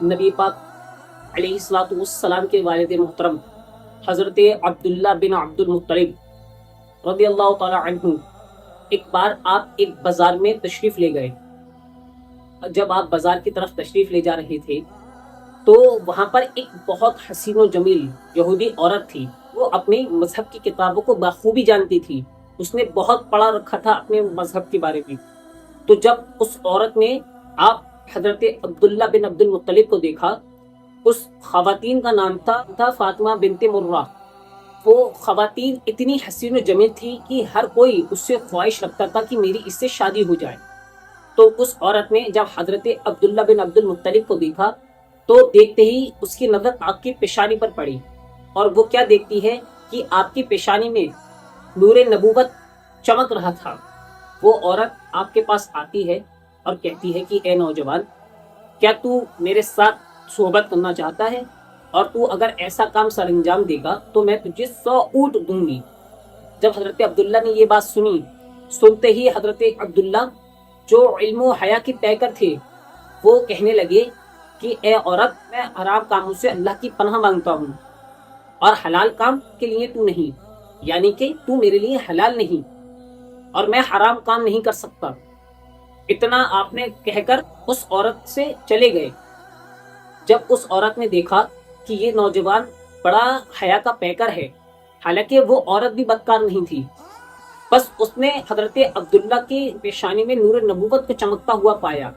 نبی پاک علیہ الصلوۃ والسلام کے والد محترم حضرت عبداللہ بن عبد المطلب رضی اللہ تعالی عنہ ایک بار آپ ایک بازار میں تشریف لے گئے۔ جب آپ بازار کی طرف تشریف لے جا رہے تھے تو وہاں پر ایک بہت حسین و جمیل یہودی عورت تھی۔ وہ اپنی مذہب کی کتابوں کو بخوبی جانتی تھی، اس نے بہت پڑھا رکھا تھا اپنے مذہب کے بارے میں۔ تو جب اس عورت نے آپ حضرت عبداللہ بن عبد المطلب کو دیکھا، اس خواتین کا نام تھا فاطمہ بنت مرہ۔ وہ خواتین اتنی حسین و جمیل تھی کہ ہر کوئی اس سے خواہش رکھتا تھا کہ میری اس سے شادی ہو جائے۔ تو اس عورت نے جب حضرت عبداللہ بن عبد المطلب کو دیکھا تو دیکھتے ہی اس کی نظر آپ کی پیشانی پر پڑی، اور وہ کیا دیکھتی ہے کہ آپ کی پیشانی میں نور نبوت چمک رہا تھا۔ وہ عورت آپ کے پاس آتی ہے اور کہتی ہے کہ اے نوجوان، کیا تو میرے ساتھ صحبت کرنا چاہتا ہے؟ اور تو اگر ایسا کام سر انجام دے گا تو میں تجھے 100 اونٹ دوں گی۔ جب حضرت عبداللہ نے یہ بات سنی، سنتے ہی حضرت عبداللہ جو علم و حیا کے پیکر تھے وہ کہنے لگے کہ اے عورت، میں حرام کاموں سے اللہ کی پناہ مانگتا ہوں اور حلال کام کے لیے تو نہیں، یعنی کہ تو میرے لیے حلال نہیں اور میں حرام کام نہیں کر سکتا۔ اتنا آپ نے کہہ کر اس عورت سے چلے گئے۔ جب اس عورت نے دیکھا کہ یہ نوجوان بڑا حیا کا پیکر ہے، حالانکہ وہ عورت بھی بدکار نہیں تھی، بس اس نے حضرت عبداللہ کی پیشانی میں نور نبوت کو چمکتا ہوا پایا۔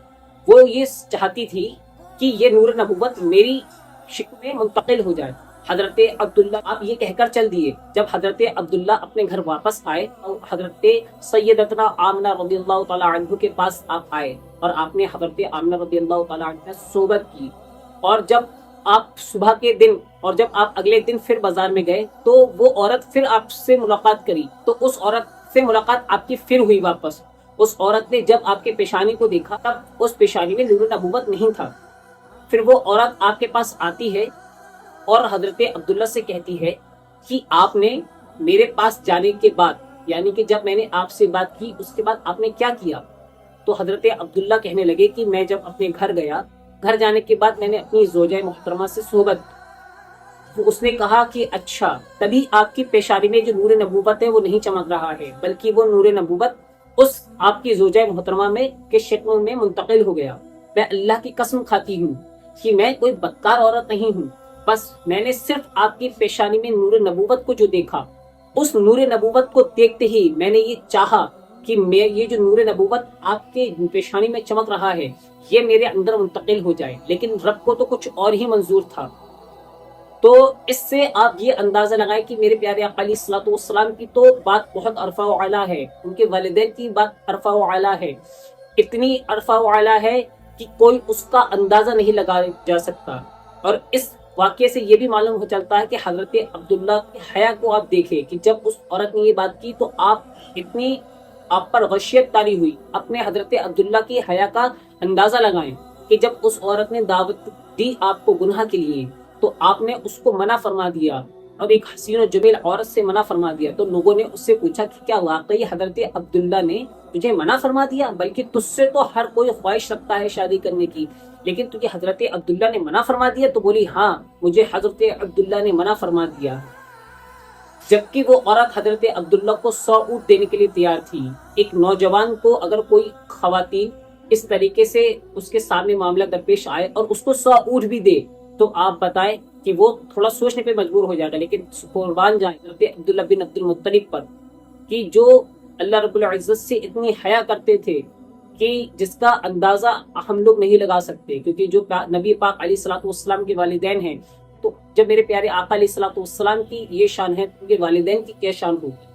وہ یہ چاہتی تھی کہ یہ نور نبوت میری شکل میں منتقل ہو جائے۔ حضرت عبداللہ آپ یہ کہہ کر چل دیے۔ جب حضرت عبداللہ اپنے گھر واپس آئے تو حضرت سیدتنا آمنہ رضی اللہ تعالی عنہ کے پاس آپ آئے اور آپ نے حضرت آمنہ رضی اللہ تعالی عنہ سے صحبت کی۔ اور جب آپ صبح کے دن اور جب آپ اگلے دن پھر بازار میں گئے تو وہ عورت پھر آپ سے ملاقات کری، تو اس عورت سے ملاقات آپ کی پھر ہوئی واپس۔ اس عورت نے جب آپ کے پیشانی کو دیکھا تب اس پیشانی میں نور نبوت نہیں تھا۔ پھر وہ عورت آپ کے پاس آتی ہے اور حضرت عبداللہ سے کہتی ہے کہ آپ نے میرے پاس جانے کے بعد، یعنی کہ جب میں نے آپ سے بات کی اس کے بعد آپ نے کیا کیا؟ تو حضرت عبداللہ کہنے لگے کہ میں جب اپنے گھر گیا، گھر جانے کے بعد میں نے اپنی زوجہ محترمہ سے صحبت کی۔ اس نے کہا کہ اچھا، تبھی آپ کی پیشانی میں جو نور نبوت ہے وہ نہیں چمک رہا ہے، بلکہ وہ نور نبوت اس آپ کی زوجہ محترمہ میں کے شکل میں منتقل ہو گیا۔ میں اللہ کی قسم کھاتی ہوں کہ میں کوئی بدکار عورت نہیں ہوں، بس میں نے صرف آپ کی پیشانی میں نور نبوت کو جو دیکھا، اس نور نبوت کو دیکھتے ہی میں نے یہ چاہا کہ یہ جو نور نبوت آپ کے پیشانی میں چمک رہا ہے یہ میرے اندر منتقل ہو جائے، لیکن رب کو تو کچھ اور ہی منظور تھا۔ تو اس سے آپ یہ اندازہ لگائیں کہ میرے پیارے آقا علیہ الصلوۃ والسلام کی تو بات بہت عرفہ و اعلیٰ ہے، ان کے والدین کی بات عرفہ و اعلیٰ ہے، اتنی عرفہ و اعلیٰ ہے کہ کوئی اس کا اندازہ نہیں لگایا جا سکتا۔ اور اس واقعے سے یہ بھی معلوم ہو چلتا ہے کہ حضرت عبداللہ کی حیا کو آپ دیکھیں کہ جب اس عورت نے یہ بات کی تو آپ پر غشیت طاری ہوئی۔ اپنے حضرت عبداللہ کی حیا کا اندازہ لگائیں کہ جب اس عورت نے دعوت دی آپ کو گناہ کے لیے تو آپ نے اس کو منع فرما دیا، اور ایک حسین و جمیل عورت سے منع فرما دیا۔ تو لوگوں نے اس سے پوچھا کہ کیا واقعی حضرت عبداللہ نے تجھے منع فرما دیا؟ بلکہ تجھ سے تو ہر کوئی خواہش رکھتا ہے شادی کرنے کی، لیکن تجھے حضرت عبداللہ نے منع فرما دیا؟ تو بولی ہاں، مجھے حضرت عبداللہ نے منع فرما دیا۔ جبکہ وہ عورت حضرت عبداللہ کو 100 اونٹ دینے کے لیے تیار تھی۔ ایک نوجوان کو اگر کوئی خواتین اس طریقے سے اس کے سامنے معاملہ درپیش آئے اور اس کو 100 اونٹ بھی دے تو آپ بتائیں کہ وہ تھوڑا سوچنے پہ مجبور ہو جائے گا۔ لیکن قربان جائیں حضرت عبداللہ بن عبد المطلب پر کہ جو اللہ رب العزت سے اتنی حیا کرتے تھے کہ جس کا اندازہ ہم لوگ نہیں لگا سکتے، کیونکہ جو نبی پاک علیہ الصلوۃ والسلام کے والدین ہیں، تو جب میرے پیارے آقا علیہ الصلوۃ والسلام کی یہ شان ہے تو ان کے والدین کی کیا شان ہوگی۔